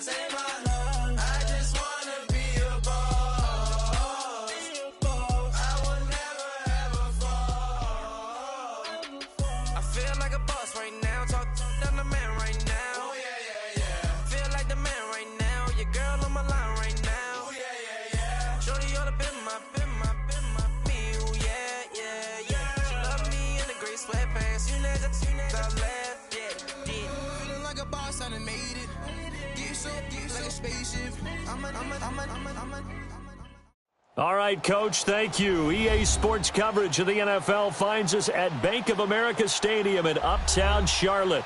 take my love. I just wanna be a boss. I will never ever fall. I feel like a boss right now. Talk to the man right now. Oh yeah, yeah, yeah. Feel like the man right now. Your girl on my line right now. Oh yeah, yeah, yeah. Shorty oughta been my me. Oh yeah, yeah, yeah. She love me in the gray sweatpants. You never left. Yeah, yeah. Feeling like a boss, I done made it. Get so like a spaceship. All right, Coach, thank you. EA Sports coverage of the NFL finds us at Bank of America Stadium in Uptown Charlotte.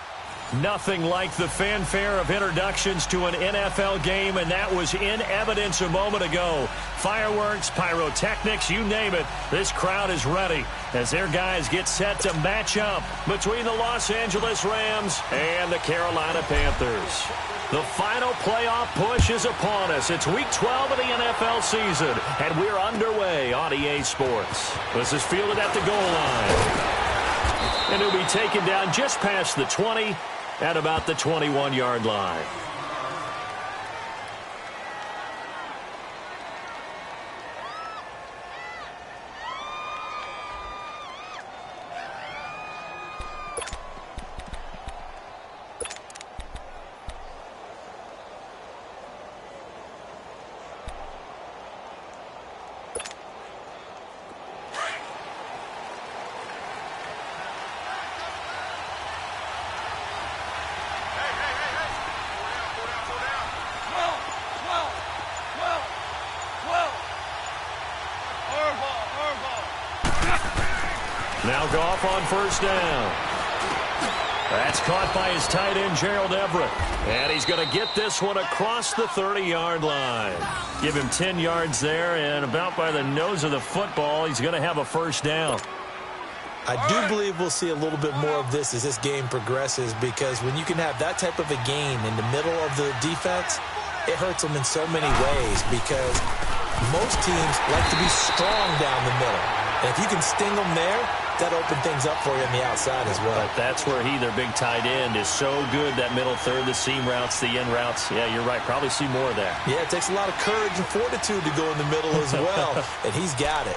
Nothing like the fanfare of introductions to an NFL game, and that was in evidence a moment ago. Fireworks, pyrotechnics, you name it. This crowd is ready as their guys get set to match up between the Los Angeles Rams and the Carolina Panthers. The final playoff push is upon us. It's Week 12 of the NFL season, and we're underway on EA Sports. This is fielded at the goal line. And it'll be taken down just past the 20 at about the 21-yard line. Now Goff on first down. That's caught by his tight end, Gerald Everett. And he's going to get this one across the 30-yard line. Give him 10 yards there, and about by the nose of the football, he's going to have a first down. I do believe we'll see a little bit more of this as this game progresses, because when you can have that type of a gain in the middle of the defense, it hurts them in so many ways, because most teams like to be strong down the middle. And if you can sting them there, that open things up for you on the outside as well. But that's where their big tight end, is so good, that middle third, the seam routes, the end routes. Yeah, you're right. Probably see more of that. Yeah, it takes a lot of courage and fortitude to go in the middle as well, and he's got it.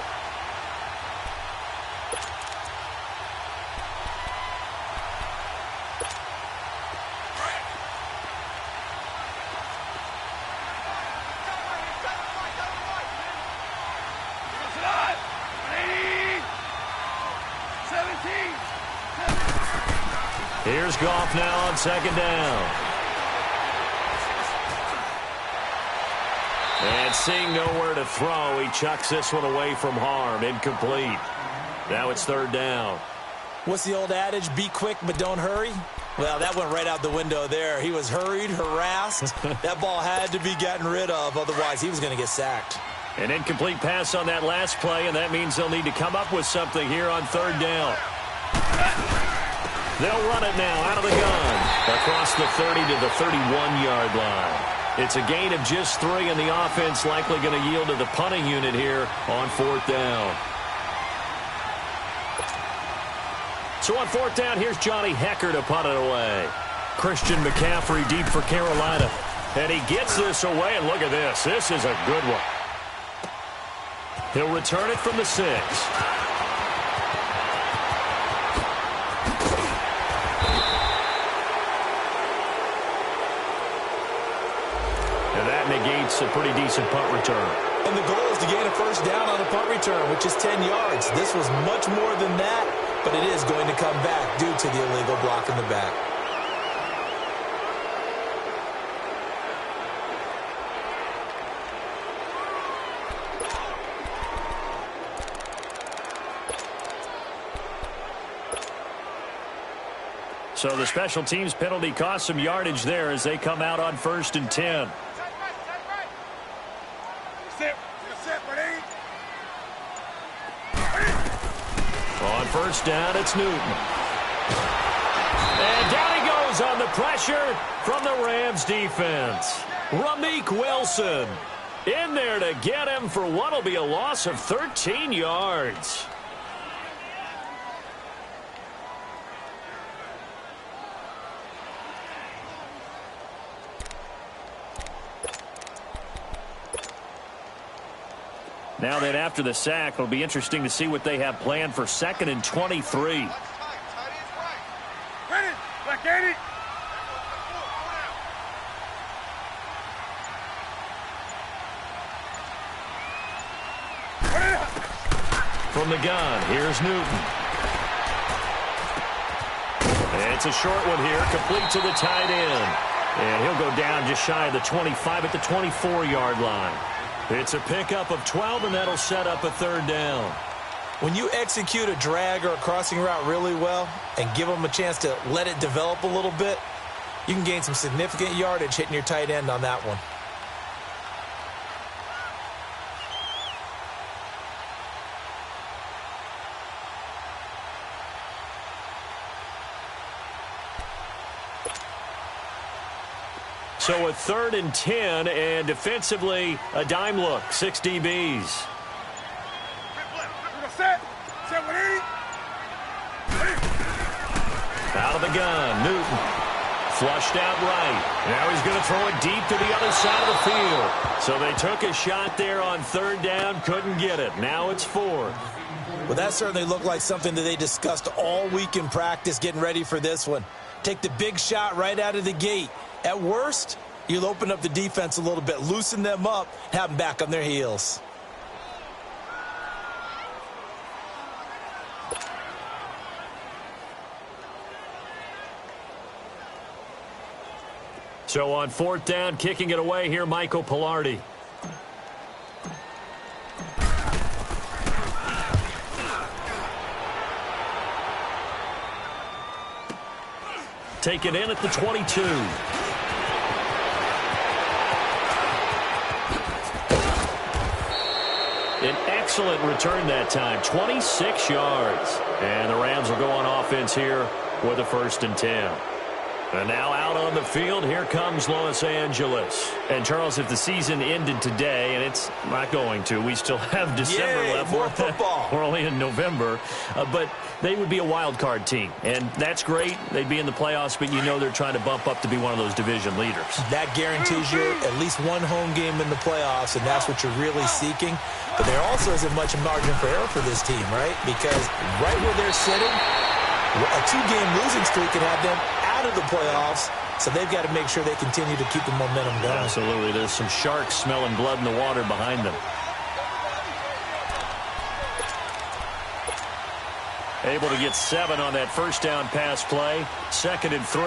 Here's Goff now on second down. And seeing nowhere to throw, he chucks this one away from harm. Incomplete. Now it's third down. What's the old adage? Be quick, but don't hurry? Well, that went right out the window there. He was hurried, harassed. That ball had to be gotten rid of. Otherwise, he was going to get sacked. An incomplete pass on that last play, and that means they'll need to come up with something here on third down. They'll run it now out of the gun across the 30 to the 31-yard line. It's a gain of just 3, and the offense likely going to yield to the punting unit here on fourth down. So on fourth down, here's Johnny Hecker to punt it away. Christian McCaffrey deep for Carolina. And he gets this away, and look at this. This is a good one. He'll return it from the 6. Negates a pretty decent punt return. And the goal is to gain a first down on a punt return, which is 10 yards. This was much more than that, but it is going to come back due to the illegal block in the back. So the special teams penalty cost some yardage there as they come out on 1st and 10. On first down, it's Newton. And down he goes on the pressure from the Rams defense. Ramik Wilson in there to get him for what will be a loss of 13 yards. Now then, after the sack, it'll be interesting to see what they have planned for 2nd and 23. From the gun, here's Newton. It's a short one here, complete to the tight end. And he'll go down just shy of the 25 at the 24-yard line. It's a pickup of 12, and that'll set up a 3rd down. When you execute a drag or a crossing route really well and give them a chance to let it develop a little bit, you can gain some significant yardage hitting your tight end on that one. So a 3rd and 10, and defensively, a dime look, 6 DBs. Out of the gun, Newton. Flushed out right. Now he's going to throw it deep to the other side of the field. So they took a shot there on 3rd down, couldn't get it. Now it's 4th. Well, that certainly looked like something that they discussed all week in practice getting ready for this one. Take the big shot right out of the gate. At worst, you'll open up the defense a little bit, loosen them up, have them back on their heels. So on 4th down, kicking it away here, Michael Pilardi. Taken in at the 22. An excellent return that time, 26 yards. And the Rams will go on offense here with a 1st and 10. And now out on the field, here comes Los Angeles. And, Charles, if the season ended today, and it's not going to, we still have December left. More football. We're only in November. But they would be a wild card team. And that's great. They'd be in the playoffs, but you know they're trying to bump up to be one of those division leaders. That guarantees you at least one home game in the playoffs, and that's what you're really seeking. But there also isn't much margin for error for this team, right? Because right where they're sitting, a 2-game losing streak can have them out of the playoffs, so they've got to make sure they continue to keep the momentum going. Absolutely. There's some sharks smelling blood in the water behind them. Able to get 7 on that 1st down pass play. 2nd and 3.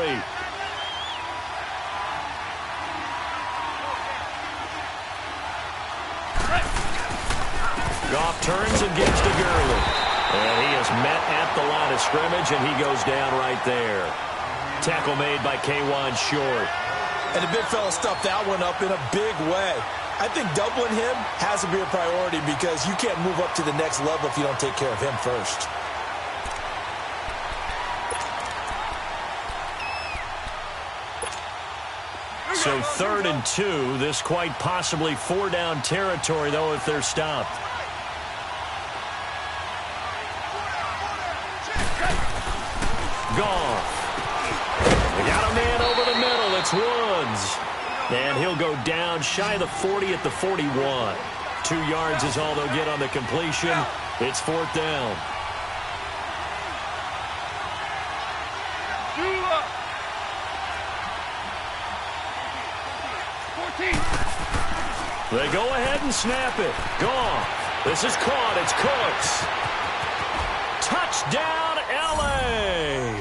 Goff turns and gives to Gurley. And he is met at the line of scrimmage, and he goes down right there. Tackle made by K'Wan Short. And the big fella stuffed that one up in a big way. I think doubling him has to be a priority because you can't move up to the next level if you don't take care of him first. So 3rd and 2. This quite possibly 4-down territory, though, if they're stopped. Goff. They got a man over the middle. It's Woods. And he'll go down shy of the 40 at the 41. 2 yards is all they'll get on the completion. It's 4th down. They go ahead and snap it. Goff. This is caught. It's Cooks. Touchdown, L.A.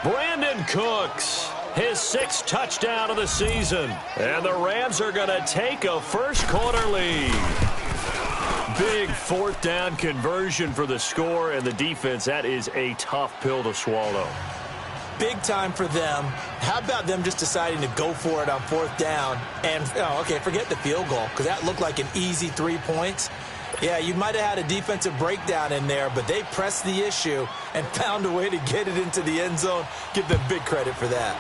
Brandon Cooks, his 6th touchdown of the season. And the Rams are going to take a first-quarter lead. Big 4th down conversion for the score, and the defense, that is a tough pill to swallow. Big time for them. How about them just deciding to go for it on 4th down? And, okay, forget the field goal, because that looked like an easy 3 points. Yeah, you might have had a defensive breakdown in there, but they pressed the issue and found a way to get it into the end zone. Give them big credit for that.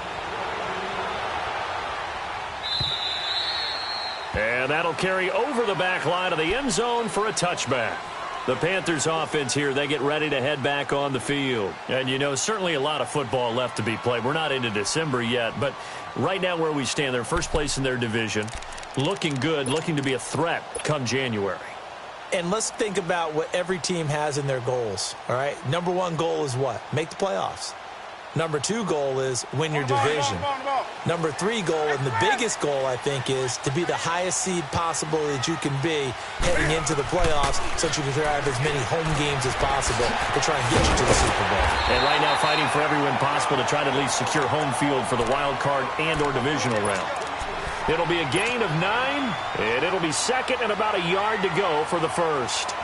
And that'll carry over the back line of the end zone for a touchback. The Panthers offense here, they get ready to head back on the field. And, you know, certainly a lot of football left to be played. We're not into December yet, but right now where we stand, they're first place in their division, looking good, looking to be a threat come January. And let's think about what every team has in their goals, all right? Number one goal is what? Make the playoffs. Number two goal is win your division. Number three goal, and the biggest goal, I think, is to be the highest seed possible that you can be heading into the playoffs so that you can have as many home games as possible to try and get you to the Super Bowl. And right now fighting for every win possible to try to at least secure home field for the wild card and or divisional round. It'll be a gain of 9, and it'll be second and about a yard to go for the first.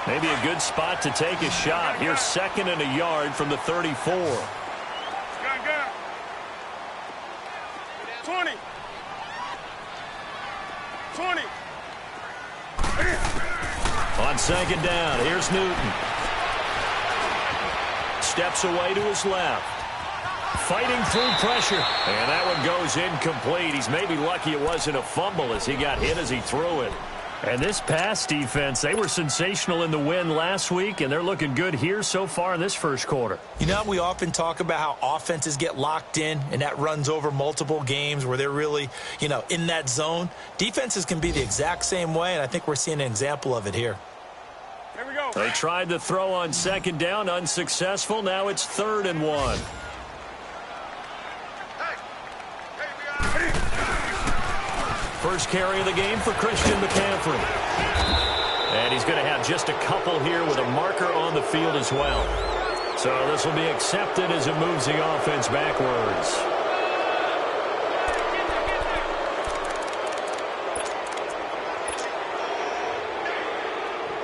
Maybe a good spot to take a shot. Here's second and a yard from the 34. 20. 20. On second down, here's Newton. Steps away to his left. Fighting through pressure. And that one goes incomplete. He's maybe lucky it wasn't a fumble as he got hit as he threw it. And this pass defense, they were sensational in the win last week, and they're looking good here so far in this first quarter. You know, we often talk about how offenses get locked in, and that runs over multiple games where they're really, you know, in that zone. Defenses can be the exact same way, and I think we're seeing an example of it here. Here we go. They tried to throw on second down, unsuccessful. Now it's 3rd and 1. First carry of the game for Christian McCaffrey. And he's going to have just a couple here with a marker on the field as well. So this will be accepted as it moves the offense backwards.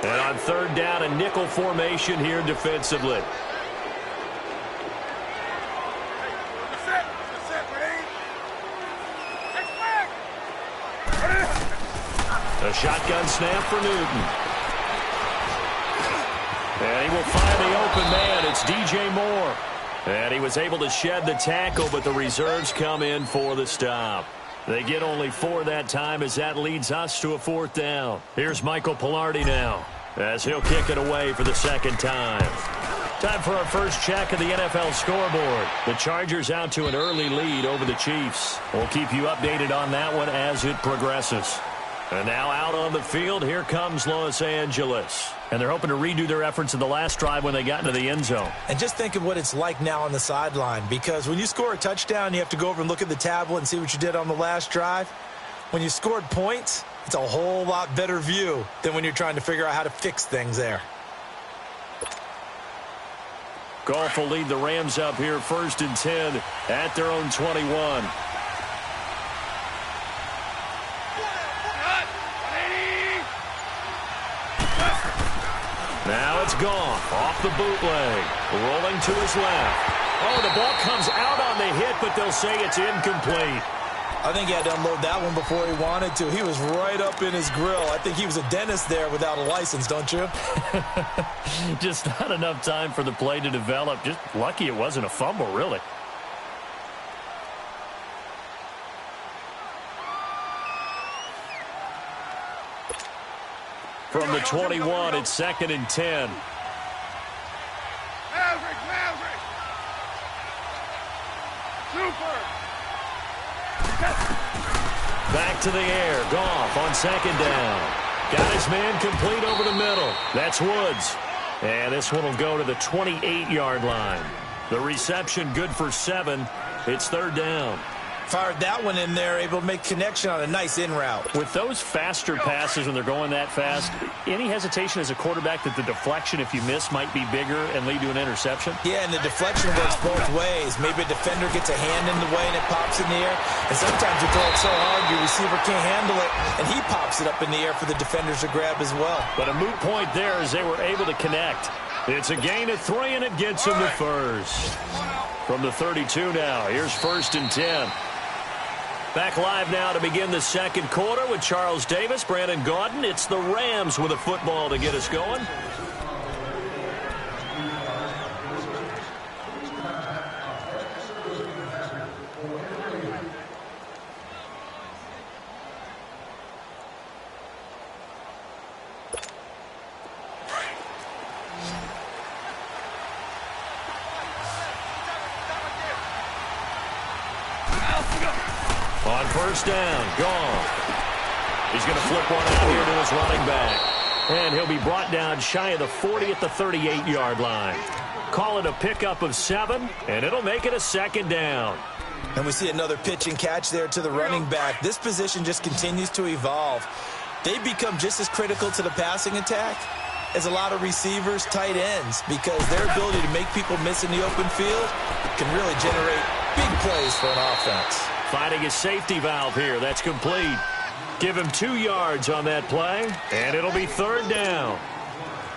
And on 3rd down, a nickel formation here defensively. A shotgun snap for Newton. And he will find the open man. It's DJ Moore. And he was able to shed the tackle, but the reserves come in for the stop. They get only 4 that time as that leads us to a 4th down. Here's Michael Pilardi now as he'll kick it away for the second time. Time for our first check of the NFL scoreboard. The Chargers out to an early lead over the Chiefs. We'll keep you updated on that one as it progresses. And now out on the field, here comes Los Angeles. And they're hoping to redo their efforts in the last drive when they got into the end zone. And just think of what it's like now on the sideline, because when you score a touchdown, you have to go over and look at the tablet and see what you did on the last drive. When you scored points, it's a whole lot better view than when you're trying to figure out how to fix things there. Goff will lead the Rams up here 1st and 10 at their own 21. Now it's Goff off the bootleg, rolling to his left. Oh, the ball comes out on the hit, but they'll say it's incomplete. I think he had to unload that one before he wanted to. He was right up in his grill. I think he was a dentist there without a license, don't you? Just not enough time for the play to develop. Just lucky it wasn't a fumble, really. From the 21, it's 2nd and 10. Maverick. Super. Back to the air. Goff on 2nd down. Got his man complete over the middle. That's Woods. And this one will go to the 28-yard line. The reception good for 7. It's 3rd down. Fired that one in there, able to make connection on a nice in route. With those faster passes when they're going that fast, any hesitation as a quarterback that the deflection, if you miss, might be bigger and lead to an interception? Yeah, and the deflection works both ways. Maybe a defender gets a hand in the way and it pops in the air. And sometimes you throw it so hard your receiver can't handle it, and he pops it up in the air for the defenders to grab as well. But a moot point there as they were able to connect. It's a gain of 3, and it gets him to first. From the 32 now, here's 1st and 10. Back live now to begin the second quarter with Charles Davis, Brandon Gaudin. It's the Rams with a football to get us going. On 1st down, Goff. He's going to flip one out here to his running back. And he'll be brought down shy of the 40 at the 38-yard line. Call it a pickup of 7, and it'll make it a second down. And we see another pitch and catch there to the running back. This position just continues to evolve. They become just as critical to the passing attack as a lot of receivers, tight ends, because their ability to make people miss in the open field can really generate big plays for an offense. Finding a safety valve here. That's complete. Give him 2 yards on that play, and it'll be third down.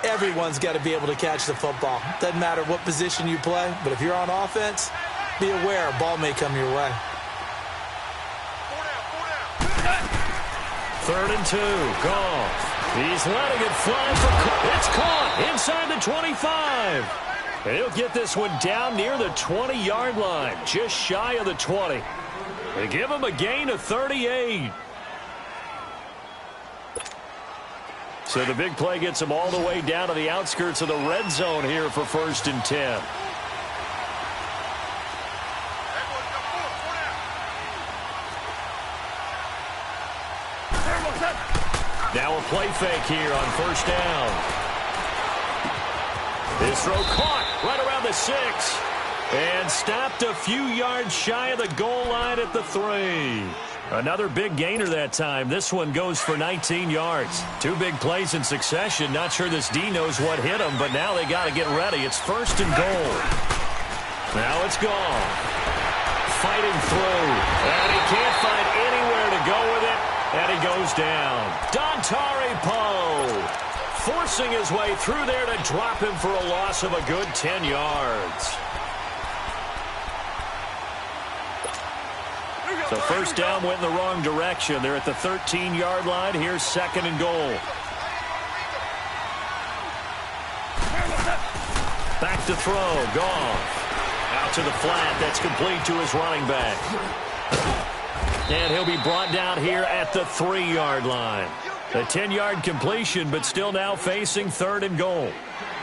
Everyone's got to be able to catch the football. Doesn't matter what position you play, but if you're on offense, be aware a ball may come your way. 3rd and 2. Goff. He's letting it fly for it's caught inside the 25. And he'll get this one down near the 20-yard line, just shy of the 20. They give him a gain of 38. So the big play gets him all the way down to the outskirts of the red zone here for 1st and 10. Now a play fake here on 1st down. This throw caught right around the 6. And stopped a few yards shy of the goal line at the 3. Another big gainer that time. This one goes for 19 yards. 2 big plays in succession. Not sure this D knows what hit him, but now they got to get ready. It's 1st and goal. Now it's gone. Fighting through. And he can't find anywhere to go with it. And he goes down. Dontari Poe forcing his way through there to drop him for a loss of a good 10 yards. So 1st down went in the wrong direction. They're at the 13-yard line. Here's 2nd and goal. Back to throw. Goff. Out to the flat. That's complete to his running back. And he'll be brought down here at the 3-yard line. A 10-yard completion, but still now facing 3rd and goal.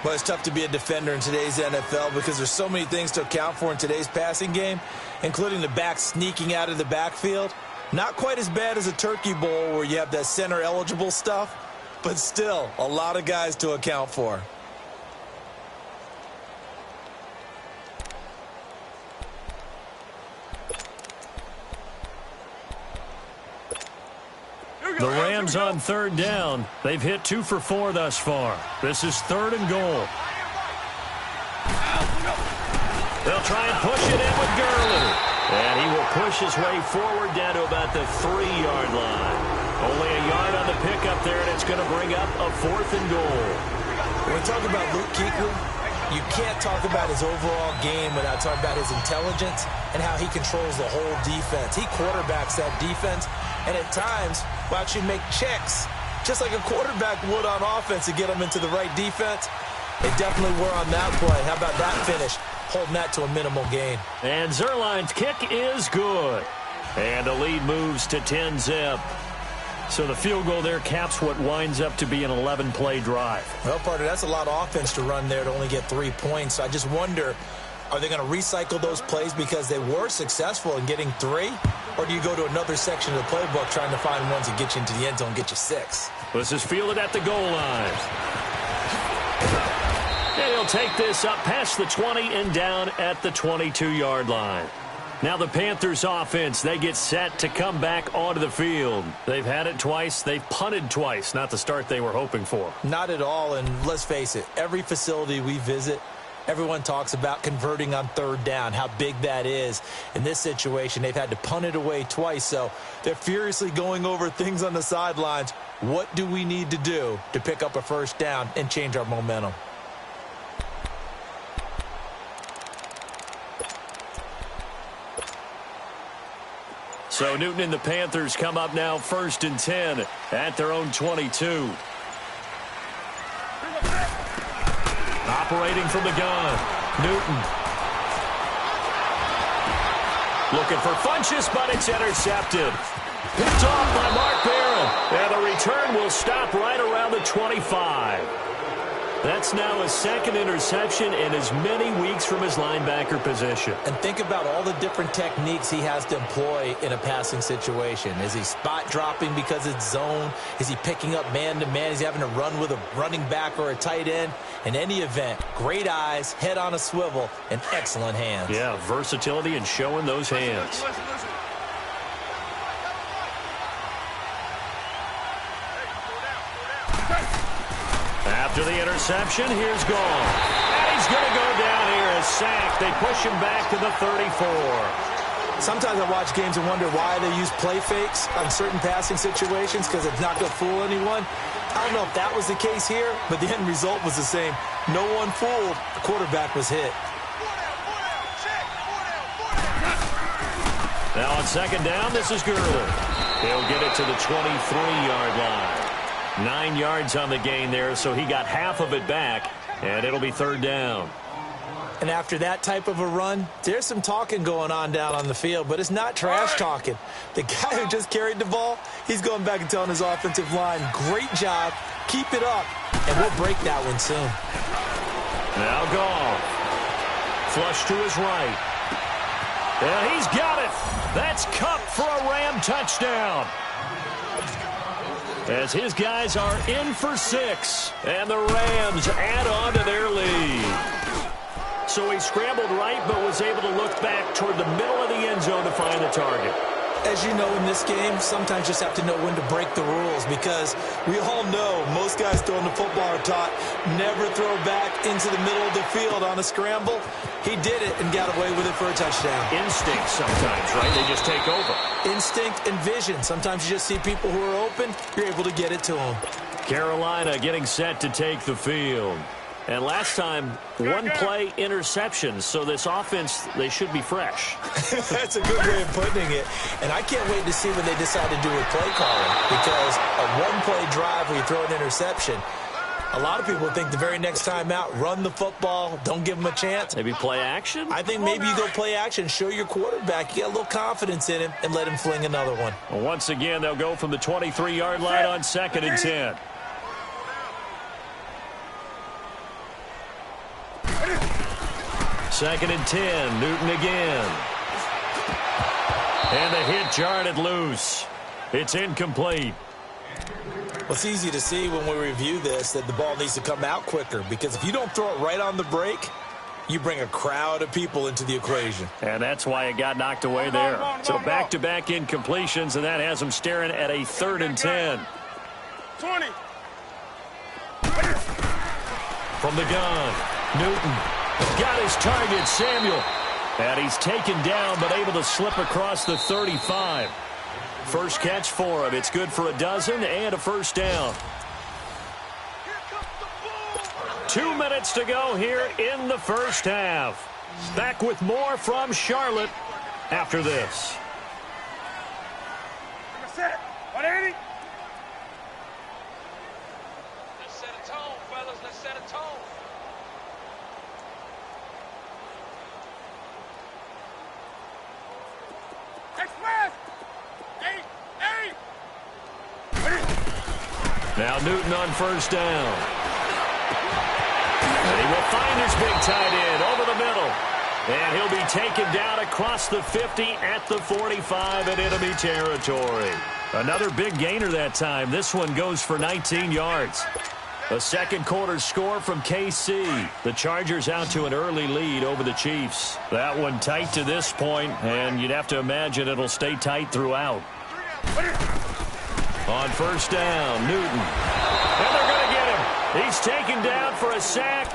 Well, it's tough to be a defender in today's NFL because there's so many things to account for in today's passing game, including the back sneaking out of the backfield. Not quite as bad as a turkey bowl where you have that center-eligible stuff, but still a lot of guys to account for. The Rams on 3rd down. They've hit 2 for 4 thus far. This is 3rd and goal. They'll try and push it in with Gurley. And he will push his way forward down to about the 3-yard line. Only a yard on the pickup there, and it's going to bring up a 4th and goal. When we talk about Luke Kuechly, you can't talk about his overall game without talking about his intelligence and how he controls the whole defense. He quarterbacks that defense, and at times will actually make checks, just like a quarterback would on offense to get them into the right defense. They definitely were on that play. How about that finish? Holding that to a minimal gain. And Zerline's kick is good. And the lead moves to 10-zip. So the field goal there caps what winds up to be an 11-play drive. Well, partner, that's a lot of offense to run there to only get 3 points. I just wonder, are they going to recycle those plays because they were successful in getting 3? Or do you go to another section of the playbook trying to find ones that get you into the end zone and get you 6? This is fielded at the goal line. And he'll take this up past the 20 and down at the 22-yard line. Now the Panthers offense, they get set to come back onto the field. They've had it twice. They've punted twice. Not the start they were hoping for. Not at all, and let's face it, every facility we visit, everyone talks about converting on 3rd down, how big that is. In this situation, they've had to punt it away twice, so they're furiously going over things on the sidelines. What do we need to do to pick up a 1st down and change our momentum? So Newton and the Panthers come up now 1st and 10 at their own 22. Operating from the gun, Newton. Looking for Funchess, but it's intercepted. Picked off by Mark Barron. And the return will stop right around the 25. That's now his second interception in as many weeks from his linebacker position. And think about all the different techniques he has to employ in a passing situation. Is he spot dropping because it's zone? Is he picking up man-to-man? Is he having to run with a running back or a tight end? In any event, great eyes, head on a swivel, and excellent hands. Yeah, versatility and showing those hands. Listen. After the interception, here's Gall. And he's going to go down here as sacked. They push him back to the 34. Sometimes I watch games and wonder why they use play fakes on certain passing situations, because it's not going to fool anyone. I don't know if that was the case here, but the end result was the same. No one fooled. The quarterback was hit. Now on second down, this is Gurley. He'll get it to the 23-yard line. 9 yards on the gain there, so he got half of it back, and it'll be third down. And after that type of a run, there's some talking going on down on the field, but it's not trash talking. The guy who just carried the ball, he's going back and telling his offensive line, great job, keep it up, and we'll break that one soon. Now Gall. Flush to his right. And he's got it. That's Cup for a Ram touchdown. As his guys are in for 6, and the Rams add on to their lead. So he scrambled right, but was able to look back toward the middle of the end zone to find the target. As you know, in this game, sometimes you just have to know when to break the rules, because we all know most guys throwing the football are taught never throw back into the middle of the field on a scramble. He did it and got away with it for a touchdown. Instinct sometimes, right? They just take over. Instinct and vision. Sometimes you just see people who are open, you're able to get it to them. Carolina getting set to take the field. And last time, one-play interceptions, so this offense, they should be fresh. That's a good way of putting it. And I can't wait to see what they decide to do with play calling, because a one-play drive where you throw an interception, a lot of people think the very next time out, run the football, don't give them a chance. Maybe play action? I think maybe you go play action, show your quarterback, you get a little confidence in him, and let him fling another one. Well, once again, they'll go from the 23-yard line on 2nd and 10. Second and 10, Newton again. And the hit jarred it loose. It's incomplete. Well, it's easy to see when we review this that the ball needs to come out quicker, because if you don't throw it right on the break, you bring a crowd of people into the equation. And that's why it got knocked away there. So back-to-back incompletions, and that has them staring at a 3rd and 10. 20. From the gun, Newton. Got his target, Samuel. And he's taken down, but able to slip across the 35. First catch for him. It's good for a dozen and a first down. 2 minutes to go here in the first half. Back with more from Charlotte after this. Set. 180. Let's set a tone, fellas. Let's set a tone. Now Newton on first down. And he will find his big tight end over the middle. And he'll be taken down across the 50 at the 45 in enemy territory. Another big gainer that time. This one goes for 19 yards. A second quarter score from KC. The Chargers out to an early lead over the Chiefs. That one tight to this point, and you'd have to imagine it'll stay tight throughout. On first down, Newton. And they're going to get him. He's taken down for a sack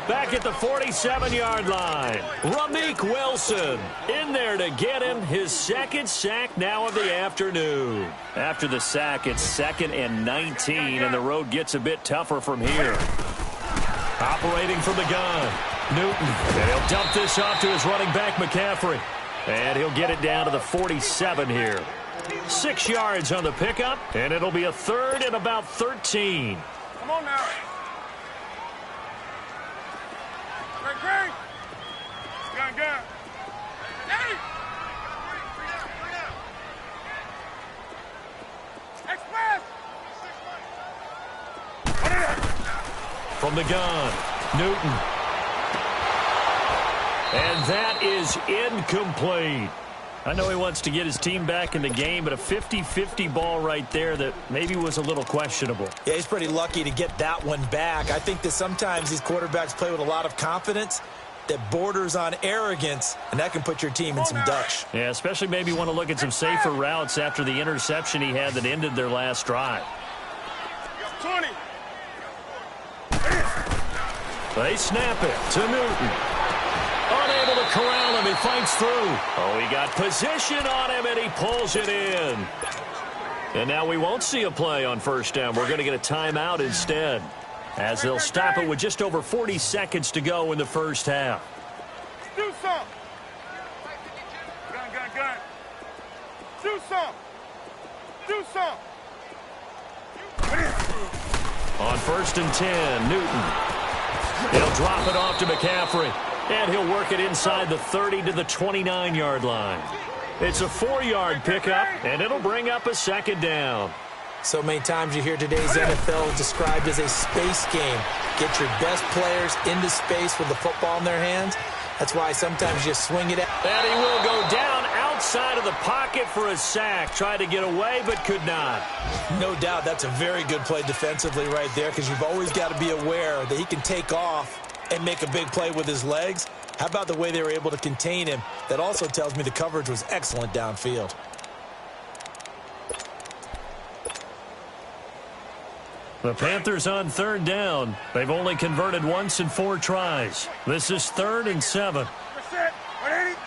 back at the 47-yard line. Ramik Wilson in there to get him. His second sack now of the afternoon. After the sack, it's 2nd and 19, and the road gets a bit tougher from here. Operating from the gun, Newton. And he'll dump this off to his running back, McCaffrey. And he'll get it down to the 47 here. 6 yards on the pickup, and it'll be a 3rd and about 13. Come on now. Great. Gun. Hey! Express! From the gun, Newton. And that is incomplete. I know he wants to get his team back in the game, but a 50-50 ball right there that maybe was a little questionable. Yeah, he's pretty lucky to get that one back. I think that sometimes these quarterbacks play with a lot of confidence that borders on arrogance, and that can put your team in some dutch. Yeah, especially maybe want to look at some safer routes after the interception he had that ended their last drive. 20. They snap it to Newton. Unable to corral him. He fights through. Oh, he got position on him, and he pulls it in. And now we won't see a play on first down. We're going to get a timeout instead, as they'll stop it with just over 40 seconds to go in the first half. Do something. Gun. Do something. Do something. On first and 10, Newton. He'll drop it off to McCaffrey. And he'll work it inside the 30 to the 29-yard line. It's a 4-yard pickup, and it'll bring up a second down. So many times you hear today's NFL described as a space game. Get your best players into space with the football in their hands. That's why sometimes you swing it out. And he will go down outside of the pocket for a sack. Tried to get away, but could not. No doubt that's a very good play defensively right there, because you've always got to be aware that he can take off and make a big play with his legs. How about the way they were able to contain him? That also tells me the coverage was excellent downfield. The Panthers on third down. They've only converted once in 4 tries. This is 3rd and 7. That's it. 180.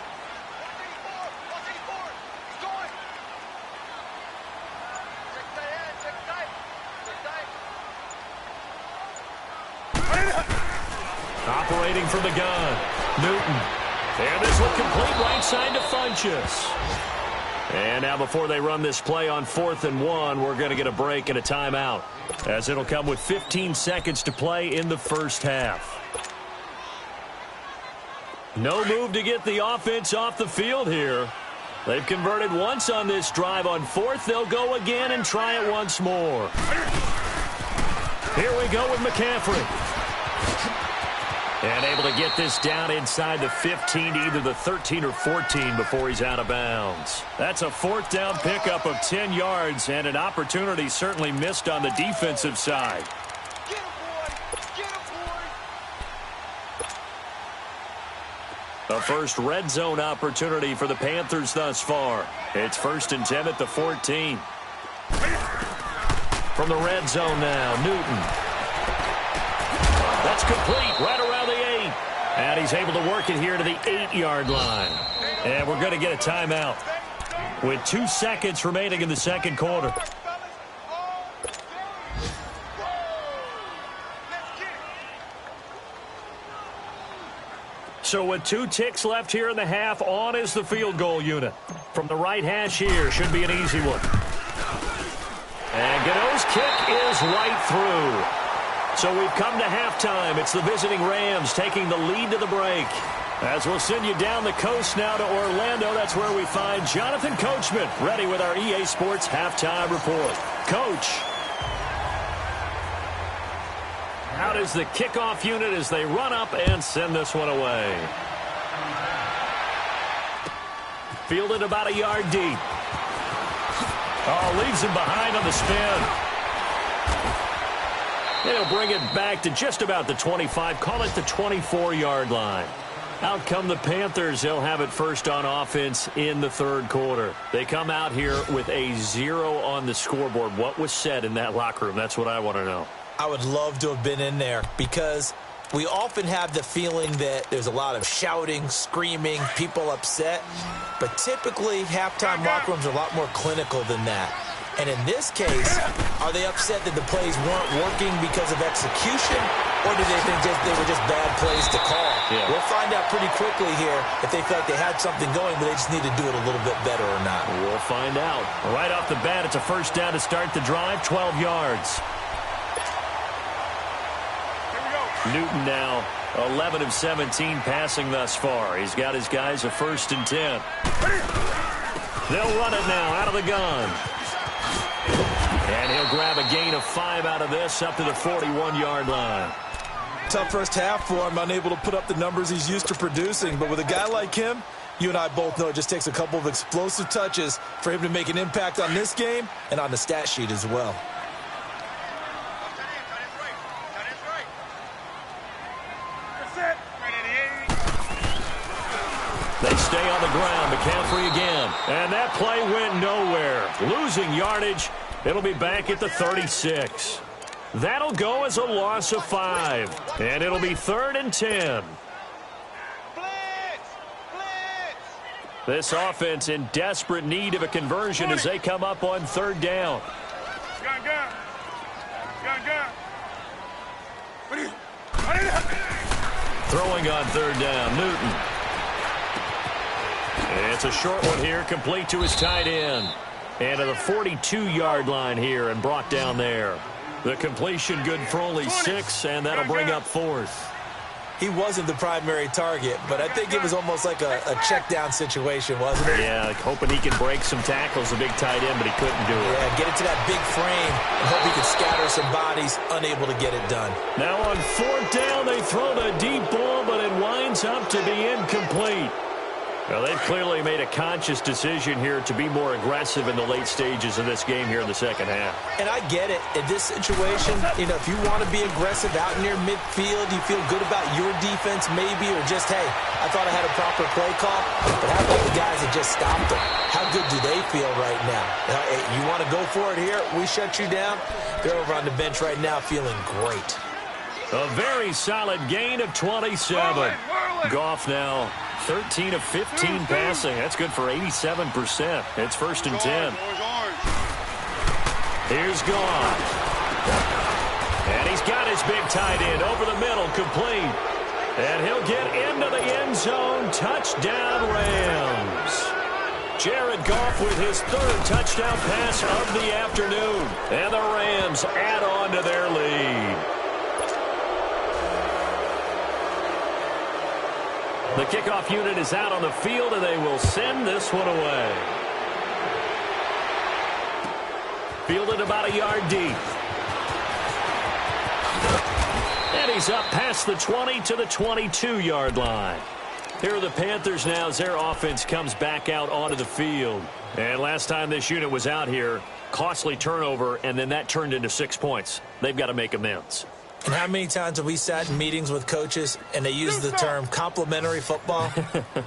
Operating from the gun, Newton. And this will complete right side to Funchess. And now before they run this play on 4th and 1, we're going to get a break and a timeout, as it'll come with 15 seconds to play in the first half. No move to get the offense off the field here. They've converted once on this drive. On 4th, they'll go again and try it once more. Here we go with McCaffrey. And able to get this down inside the 15 to either the 13 or 14 before he's out of bounds. That's a 4th down pickup of 10 yards, and an opportunity certainly missed on the defensive side. Get him, boy. Get him, boy. The first red zone opportunity for the Panthers thus far. It's 1st and 10 at the 14. From the red zone now, Newton. That's complete right around the 8. And he's able to work it here to the 8-yard line. And we're going to get a timeout with 2 seconds remaining in the second quarter. So with 2 ticks left here in the half, on is the field goal unit. From the right hash here, should be an easy one. And Gano's kick is right through. So we've come to halftime. It's the visiting Rams taking the lead to the break. As we'll send you down the coast now to Orlando, that's where we find Jonathan Coachman ready with our EA Sports halftime report. Coach, how does the kickoff unit as they run up and send this one away? Fielded about a yard deep. Oh, leaves him behind on the spin. They'll bring it back to just about the 25, call it the 24-yard line. Out come the Panthers. They'll have it first on offense in the third quarter. They come out here with a 0 on the scoreboard. What was said in that locker room? That's what I want to know. I would love to have been in there, because we often have the feeling that there's a lot of shouting, screaming, people upset. But typically, halftime locker rooms are a lot more clinical than that. And in this case, are they upset that the plays weren't working because of execution, or do they think they were just bad plays to call? Yeah. We'll find out pretty quickly here if they felt like they had something going, but they just need to do it a little bit better or not. We'll find out. Right off the bat, it's a first down to start the drive, 12 yards. Here we go. Newton now 11 of 17 passing thus far. He's got his guys a 1st and 10. They'll run it now out of the gun. And he'll grab a gain of 5 out of this up to the 41-yard line. tough first half for him, unable to put up the numbers he's used to producing. But with a guy like him, you and I both know it just takes a couple of explosive touches for him to make an impact on this game and on the stat sheet as well. They stay on the ground. McCaffrey again. And that play went nowhere. Losing yardage. It'll be back at the 36. That'll go as a loss of 5. And it'll be 3rd and 10. This offense in desperate need of a conversion as they come up on 3rd down. Gun. Throwing on 3rd down, Newton. It's a short one here, complete to his tight end. And to the 42-yard line here and brought down there. The completion good for only 6, and that'll bring up 4th. He wasn't the primary target, but I think it was almost like a check-down situation, wasn't it? Yeah, like hoping he can break some tackles, a big tight end, but he couldn't do it. Yeah, get it to that big frame and hope he can scatter some bodies, unable to get it done. Now on 4th down, they throw the deep ball, but it winds up to be incomplete. Well, they've clearly made a conscious decision here to be more aggressive in the late stages of this game here in the second half. And I get it. In this situation, if you want to be aggressive out near midfield, you feel good about your defense maybe, or just, hey, I thought I had a proper play call. But how about the guys that just stopped them? How good do they feel right now? Hey, you want to go for it here? We shut you down? They're over on the bench right now feeling great. A very solid gain of 27. Goff now 13 of 15 passing. That's good for 87%. It's 1st and 10. Here's Goff. And he's got his big tight end over the middle, complete. And he'll get into the end zone. Touchdown, Rams. Jared Goff with his 3rd touchdown pass of the afternoon. And the Rams add on to their lead. The kickoff unit is out on the field, and they will send this one away. Fielded about a yard deep. And he's up past the 20 to the 22-yard line. Here are the Panthers now as their offense comes back out onto the field. And last time this unit was out here, costly turnover, and then that turned into 6 points. They've got to make amends. And how many times have we sat in meetings with coaches and they use the term complementary football?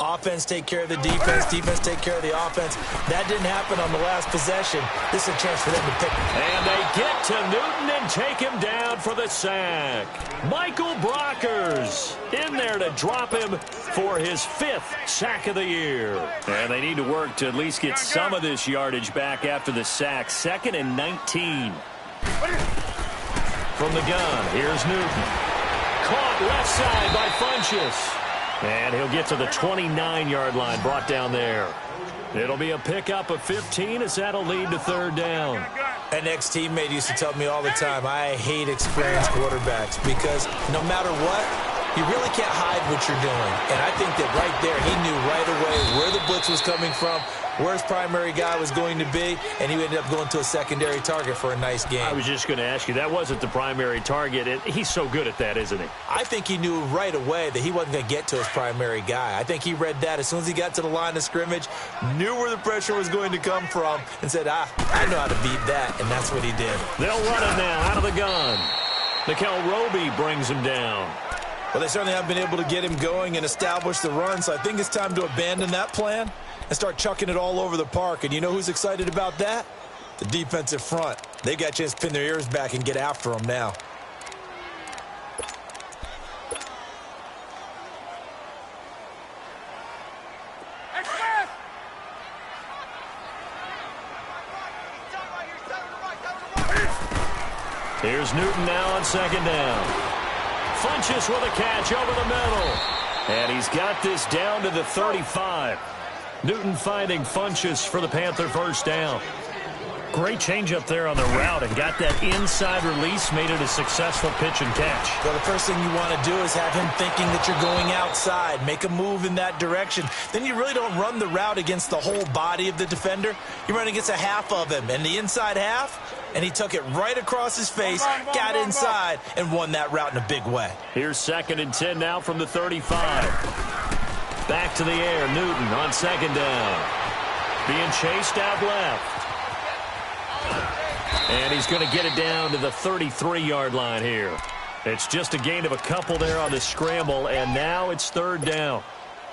Offense take care of the defense, defense take care of the offense. That didn't happen on the last possession. This is a chance for them to pick. And they get to Newton and take him down for the sack. Michael Brockers in there to drop him for his 5th sack of the year. And they need to work to at least get some of this yardage back after the sack. 2nd and 19. From the gun, here's Newton. Caught left side by Funchess. And he'll get to the 29-yard line, brought down there. It'll be a pickup of 15 as that'll lead to 3rd down. An ex-teammate used to tell me all the time, I hate experienced quarterbacks because no matter what, you really can't hide what you're doing. And I think that right there, he knew right away where the blitz was coming from, where his primary guy was going to be, and he ended up going to a secondary target for a nice game. I was just going to ask you, that wasn't the primary target. He's so good at that, isn't he? I think he knew right away that he wasn't going to get to his primary guy. I think he read that as soon as he got to the line of scrimmage, knew where the pressure was going to come from, and said, I know how to beat that, and that's what he did. They'll run it now out of the gun. Nickel Roby brings him down. Well, they certainly haven't been able to get him going and establish the run, so I think it's time to abandon that plan and start chucking it all over the park. And you know who's excited about that? The defensive front. They got a chance to pin their ears back and get after him now. Here's Newton now on 2nd down. Funchess with a catch over the middle. And he's got this down to the 35. Newton finding Funchess for the Panther 1st down. Great change up there on the route and got that inside release, made it a successful pitch and catch. Well, the first thing you want to do is have him thinking that you're going outside, make a move in that direction. Then you really don't run the route against the whole body of the defender. You run against a half of him, and the inside half, and he took it right across his face, got inside, and won that route in a big way. Here's 2nd and 10 now from the 35. Back to the air, Newton on 2nd down. Being chased out left. And he's going to get it down to the 33-yard line here. It's just a gain of a couple there on the scramble, and now it's 3rd down.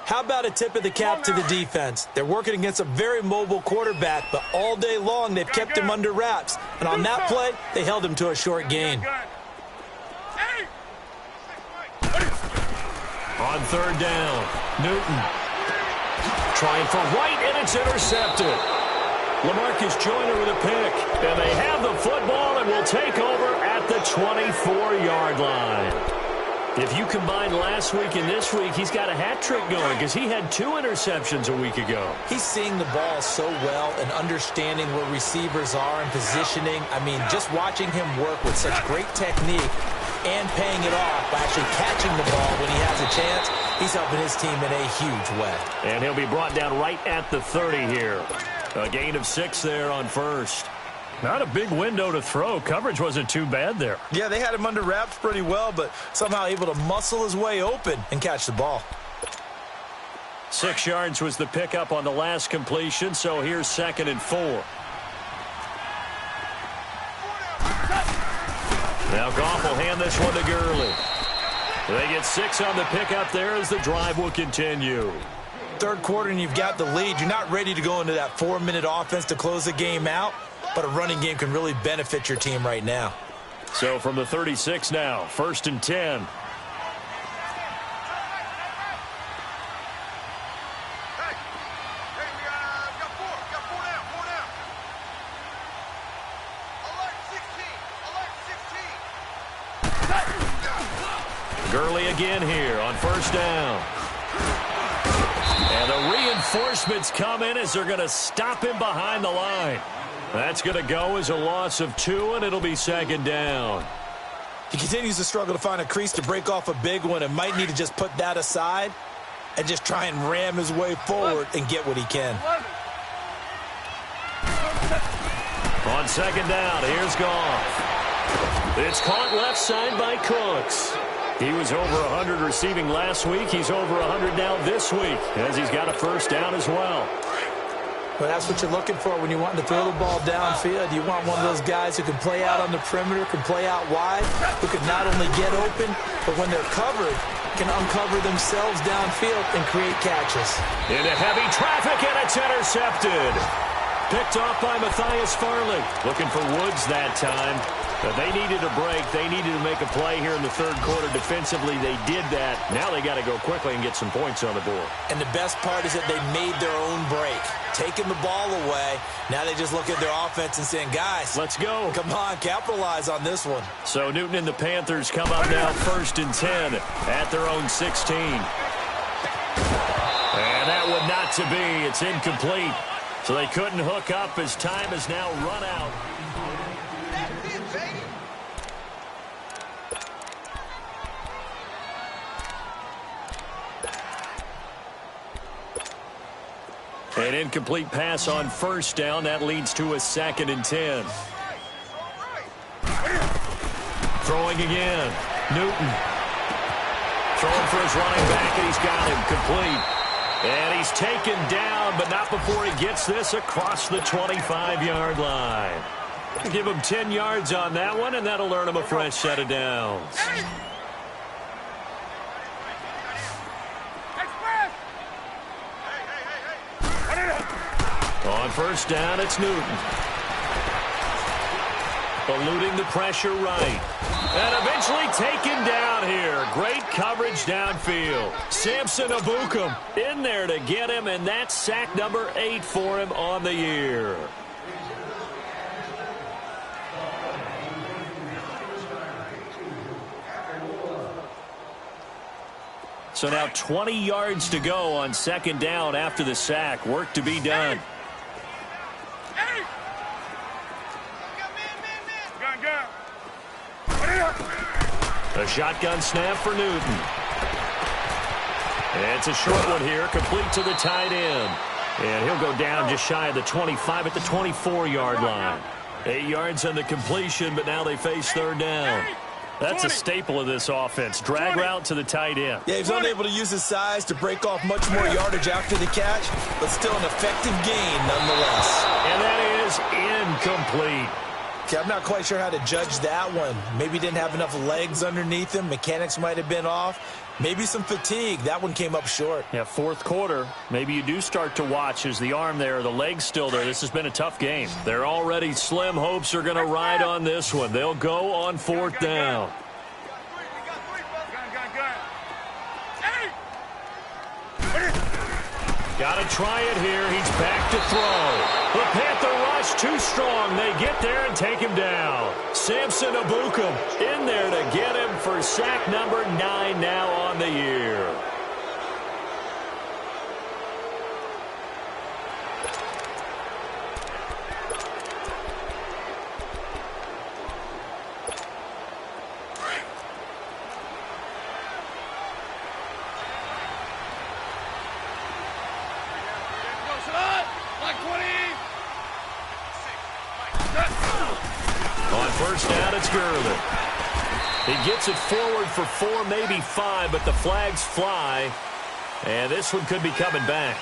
How about a tip of the cap to the defense? They're working against a very mobile quarterback, but all day long they've kept him under wraps. And on that play, they held him to a short gain. On 3rd down, Newton trying for White, and it's intercepted. LaMarcus Joyner with a pick, and they have the football and will take over at the 24-yard line. If you combine last week and this week, he's got a hat trick going because he had 2 interceptions a week ago. He's seeing the ball so well and understanding where receivers are and positioning. I mean, just watching him work with such great technique and paying it off by actually catching the ball when he has a chance, he's helping his team in a huge way. And he'll be brought down right at the 30 here. A gain of 6 there on 1st. Not a big window to throw. Coverage wasn't too bad there. Yeah, they had him under wraps pretty well, but somehow able to muscle his way open and catch the ball. 6 yards was the pickup on the last completion, so here's 2nd and 4. Now Goff will hand this one to Gurley. They get 6 on the pickup there as the drive will continue. 3rd quarter and you've got the lead. You're not ready to go into that 4-minute offense to close the game out, but a running game can really benefit your team right now. So from the 36 now, 1st and 10. Hey, we got 4 down, 4 down. Alert 16, alert 16. Gurley again here on 1st down. And the reinforcements come in as they're going to stop him behind the line. That's going to go as a loss of 2, and it'll be 2nd down. He continues to struggle to find a crease to break off a big one and might need to just put that aside and just try and ram his way forward and get what he can. On 2nd down, here's Goff. It's caught left side by Cooks. He was over 100 receiving last week. He's over 100 now this week as he's got a 1st down as well. Well, that's what you're looking for when you want to throw the ball downfield. You want one of those guys who can play out on the perimeter, can play out wide, who can not only get open, but when they're covered, can uncover themselves downfield and create catches. Into heavy traffic, and it's intercepted. Picked off by Matthias Farley. Looking for Woods that time. But they needed a break. They needed to make a play here in the 3rd quarter. Defensively, they did that. Now they got to go quickly and get some points on the board. And the best part is that they made their own break. Taking the ball away. Now they just look at their offense and saying, guys, let's go. Come on, capitalize on this one. So Newton and the Panthers come up now 1st and 10 at their own 16. And that would not to be. It's incomplete. So they couldn't hook up as time has now run out. An incomplete pass on 1st down. That leads to a 2nd and 10. Throwing again. Newton. Throwing for his running back, and he's got him complete. And he's taken down, but not before he gets this across the 25-yard line. Give him 10 yards on that one, and that'll earn him a fresh set of downs. On 1st down, it's Newton. Eluding the pressure right. And eventually taken down here. Great coverage downfield. Samson Abukum in there to get him, and that's sack number 8 for him on the year. So now 20 yards to go on 2nd down after the sack. Work to be done. A shotgun snap for Newton. And it's a short one here, complete to the tight end. And he'll go down just shy of the 25 at the 24-yard line. 8 yards on the completion, but now they face third down. That's a staple of this offense. Drag route to the tight end. Yeah, he's unable to use his size to break off much more yardage after the catch, but still an effective gain nonetheless. And that is incomplete. Okay, I'm not quite sure how to judge that one. Maybe he didn't have enough legs underneath him. Mechanics might have been off. Maybe some fatigue. That one came up short. Yeah, fourth quarter. Maybe you do start to watch. Is the arm there, the leg's still there? This has been a tough game. They're already slim. Hopes are going to ride on this one. They'll go on fourth down. Got to try it here. He's back to throw. The Panther rush too strong. They get there and take him down. Samson Abukum in there to get him for sack number 9 now on the year. First down, it's Gurley. He gets it forward for 4, maybe 5, but the flags fly. And this one could be coming back.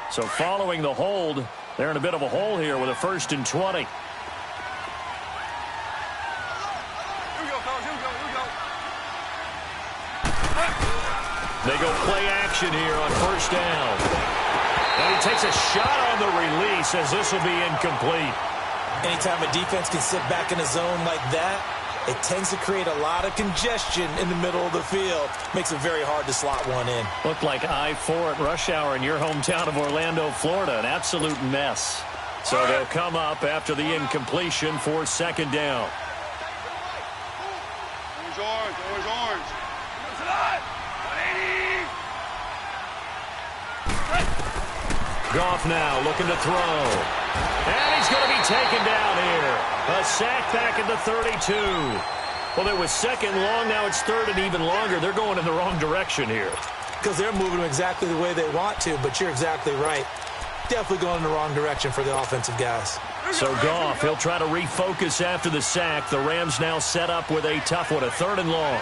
So following the hold, they're in a bit of a hole here with a 1st and 20. They go play action here on first down. And he takes a shot on the release as this will be incomplete. Anytime a defense can sit back in a zone like that, it tends to create a lot of congestion in the middle of the field. Makes it very hard to slot one in. Looked like I-4 at rush hour in your hometown of Orlando, Florida. An absolute mess. So they'll come up after the incompletion for second down. Orange. Goff now looking to throw. And he's going to be taken down here. A sack back at the 32. Well, it was second long. Now it's third and even longer. They're going in the wrong direction here. Because they're moving exactly the way they want to, but you're exactly right. Definitely going in the wrong direction for the offensive guys. So Goff, he'll try to refocus after the sack. The Rams now set up with a tough one, a 3rd and long.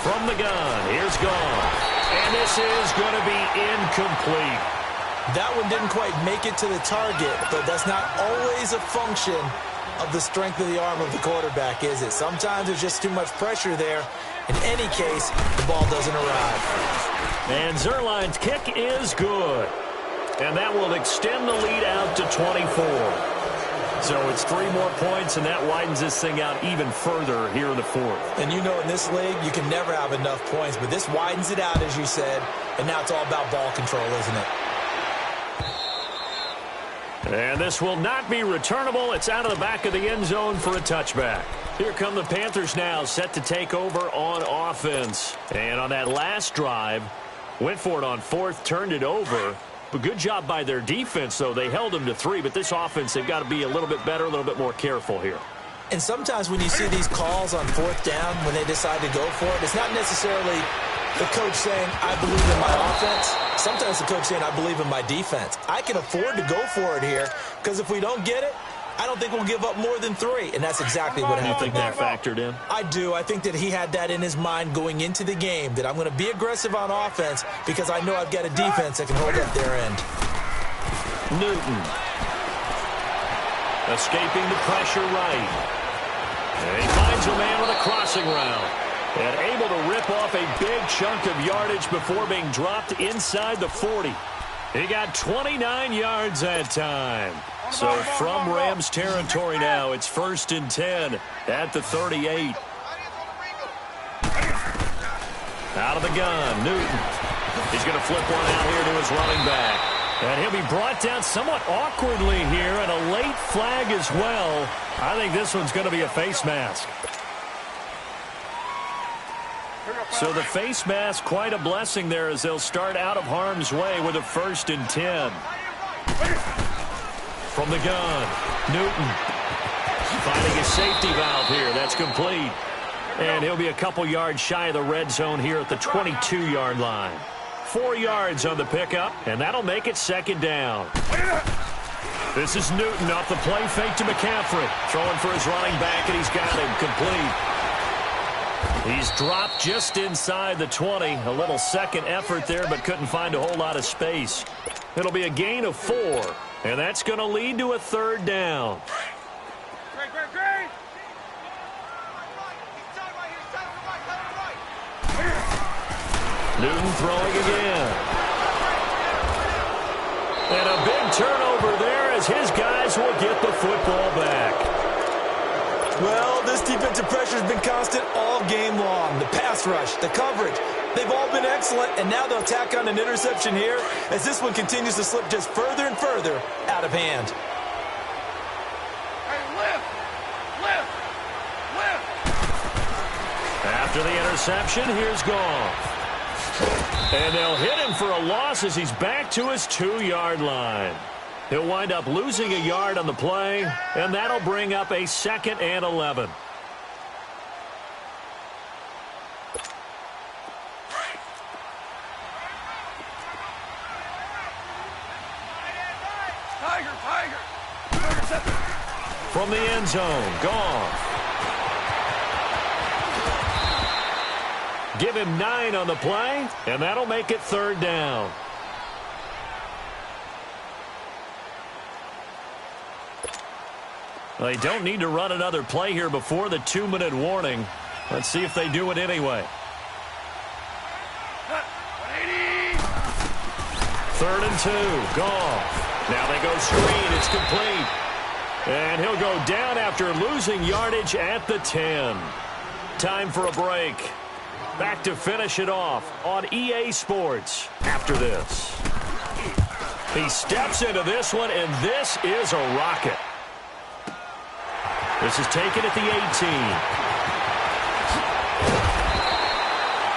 From the gun, here's Goff. And this is going to be incomplete. That one didn't quite make it to the target, but that's not always a function of the strength of the arm of the quarterback, is it? Sometimes there's just too much pressure there. In any case, the ball doesn't arrive. And Zerline's kick is good. And that will extend the lead out to 24. So it's 3 more points, and that widens this thing out even further here in the 4th. And you know, in this league, you can never have enough points, but this widens it out, as you said, and now it's all about ball control, isn't it? And this will not be returnable. It's out of the back of the end zone for a touchback. Here come the Panthers now, set to take over on offense. And on that last drive, went for it on 4th, turned it over. But good job by their defense, though. They held them to 3, but this offense, they've got to be a little bit better, a little bit more careful here. And sometimes when you see these calls on 4th down, when they decide to go for it, it's not necessarily the coach saying, I believe in my offense. Sometimes the coach saying, I believe in my defense. I can afford to go for it here, because if we don't get it, I don't think we'll give up more than 3, and that's exactly what happened. You think that factored in? I do. I think that he had that in his mind going into the game, that I'm going to be aggressive on offense because I know I've got a defense that can hold up their end. Newton. Escaping the pressure right. And he finds a man with a crossing route. And able to rip off a big chunk of yardage before being dropped inside the 40. He got 29 yards that time. So from Rams territory now, it's 1st and 10 at the 38. Out of the gun, Newton. He's going to flip one out here to his running back. And he'll be brought down somewhat awkwardly here, and a late flag as well. I think this one's going to be a face mask. So the face mask, quite a blessing there as they'll start out of harm's way with a 1st and 10. From the gun, Newton finding a safety valve here. That's complete. And he'll be a couple yards shy of the red zone here at the 22-yard line. 4 yards on the pickup, and that'll make it 2nd down. This is Newton off the play fake to McCaffrey. Throwing for his running back, and he's got him complete. He's dropped just inside the 20. A little second effort there, but couldn't find a whole lot of space. It'll be a gain of 4, and that's going to lead to a 3rd down. Newton throwing again. And a big turnover there as his guys will get the football back. Well, this defensive pressure has been constant all game long. The pass rush, the coverage, they've all been excellent, and now they'll tack on an interception here as this one continues to slip just further and further out of hand. Hey, lift! After the interception, here's Goff. And they'll hit him for a loss as he's back to his 2-yard line. He'll wind up losing a yard on the play, and that'll bring up a 2nd and 11. Tiger! From the end zone, Goff. Give him 9 on the play, and that'll make it 3rd down. They don't need to run another play here before the 2-minute warning. Let's see if they do it anyway. 3rd and 2, Goff. Now they go screen, it's complete. And he'll go down after losing yardage at the 10. Time for a break. Back to finish it off on EA Sports after this. He steps into this one, and this is a rocket. This is taken at the 18.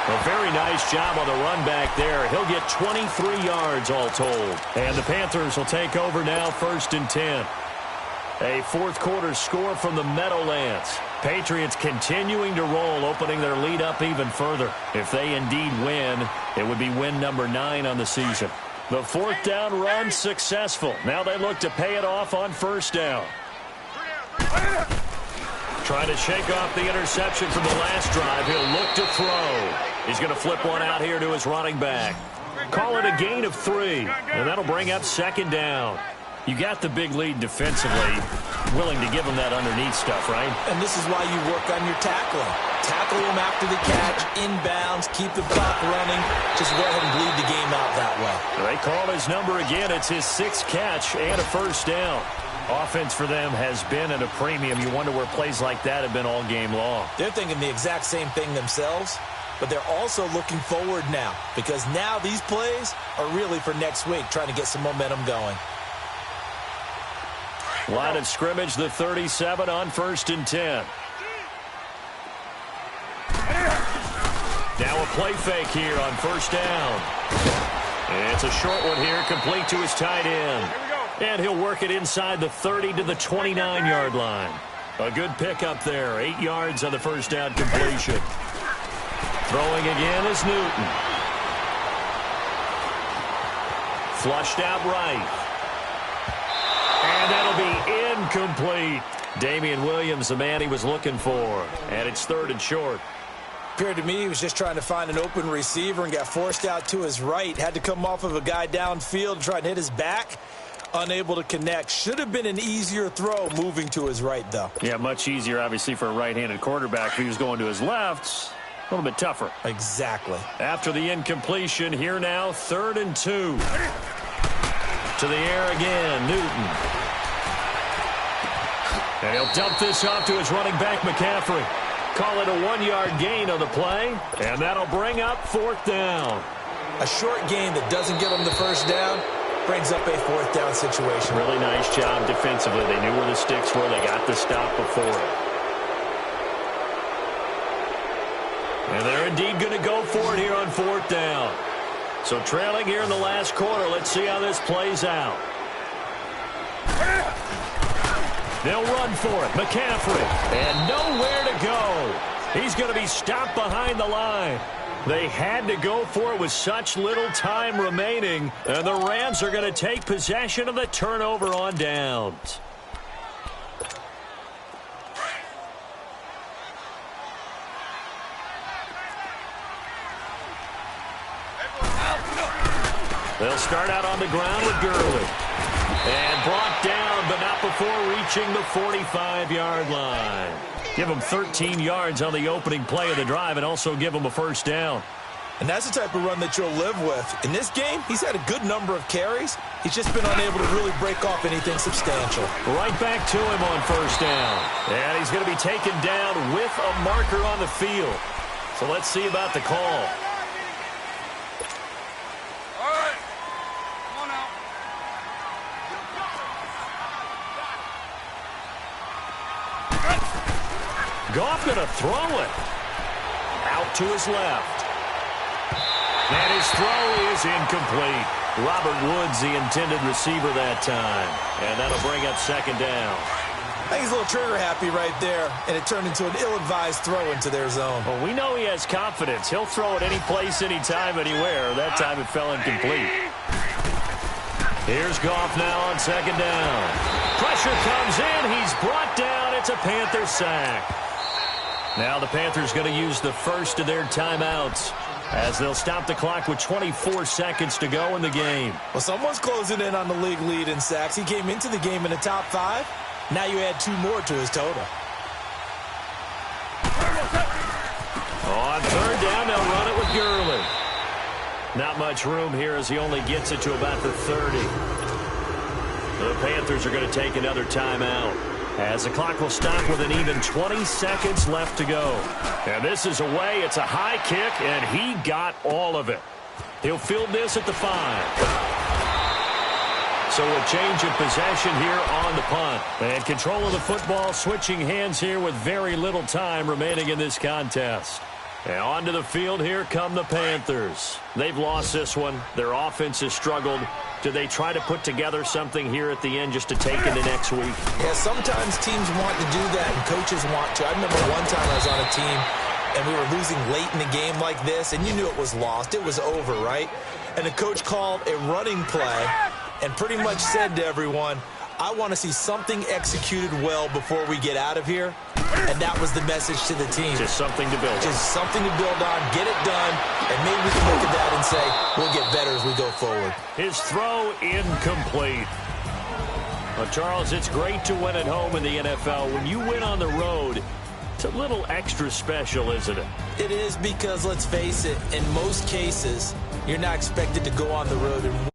A very nice job on the run back there. He'll get 23 yards all told. And the Panthers will take over now, 1st and 10. A 4th quarter score from the Meadowlands. Patriots continuing to roll, opening their lead up even further. If they indeed win, it would be win number 9 on the season. The 4th down run successful. Now they look to pay it off on 1st down. Trying to shake off the interception from the last drive. He'll look to throw. He's going to flip one out here to his running back. Call it a gain of 3, and that'll bring up 2nd down. You got the big lead defensively, willing to give them that underneath stuff, right? And this is why you work on your tackling. Tackle them after the catch, inbounds, keep the clock running. Just go ahead and bleed the game out that way. They call his number again. It's his 6th catch and a 1st down. Offense for them has been at a premium. You wonder where plays like that have been all game long. They're thinking the exact same thing themselves, but they're also looking forward now because now these plays are really for next week, trying to get some momentum going. Line of scrimmage, the 37 on 1st and 10. Now a play fake here on 1st down. It's a short one here, complete to his tight end. And he'll work it inside the 30 to the 29-yard line. A good pickup there, 8 yards on the 1st down completion. Throwing again is Newton. Flushed out right. And that'll be incomplete. Damian Williams, the man he was looking for. And it's 3rd and short. Appeared to me he was just trying to find an open receiver and got forced out to his right. Had to come off of a guy downfield and try and hit his back. Unable to connect. Should have been an easier throw moving to his right, though. Yeah, much easier, obviously, for a right-handed quarterback. If he was going to his left, a little bit tougher. Exactly. After the incompletion, here now, 3rd and 2. To the air again, Newton. And he'll dump this off to his running back, McCaffrey. Call it a 1-yard gain on the play, and that'll bring up 4th down. A short gain that doesn't get them the 1st down brings up a 4th down situation. Really nice job defensively. They knew where the sticks were. They got the stop before it. And they're indeed going to go for it here on 4th down. So trailing here in the last quarter. Let's see how this plays out. They'll run for it. McCaffrey. And nowhere to go. He's going to be stopped behind the line. They had to go for it with such little time remaining. And the Rams are going to take possession of the turnover on downs. They'll start out on the ground with Gurley. And brought down, but not before reaching the 45-yard line. Give him 13 yards on the opening play of the drive and also give him a first down. And that's the type of run that you'll live with. In this game, he's had a good number of carries. He's just been unable to really break off anything substantial. Right back to him on first down. And he's going to be taken down with a marker on the field. So let's see about the call. Goff going to throw it. Out to his left. And his throw is incomplete. Robert Woods, the intended receiver that time. And that'll bring up second down. I think he's a little trigger happy right there, and it turned into an ill-advised throw into their zone. Well, we know he has confidence. He'll throw it any place, anytime, anywhere. That time it fell incomplete. Here's Goff now on second down. Pressure comes in. He's brought down. It's a Panther sack. Now the Panthers going to use the first of their timeouts as they'll stop the clock with 24 seconds to go in the game. Well, someone's closing in on the league lead in sacks. He came into the game in the top 5. Now you add 2 more to his total. On third down, they'll run it with Gurley. Not much room here as he only gets it to about the 30. The Panthers are going to take another timeout as the clock will stop with an even 20 seconds left to go. And this is away. It's a high kick, and he got all of it. He'll field this at the 5. So a change of possession here on the punt. And control of the football switching hands here with very little time remaining in this contest. And onto the field here come the Panthers. They've lost this one. Their offense has struggled. Do they try to put together something here at the end just to take into next week? Yeah, sometimes teams want to do that and coaches want to. I remember one time I was on a team and we were losing late in the game like this, and you knew it was lost. It was over, right? And the coach called a running play and pretty much said to everyone, I want to see something executed well before we get out of here. And that was the message to the team. Just something to build on. Just something to build on, get it done, and maybe we can look at that and say, we'll get better as we go forward. His throw incomplete. Well, Charles, it's great to win at home in the NFL. When you win on the road, it's a little extra special, isn't it? It is, because let's face it, in most cases, you're not expected to go on the road and win.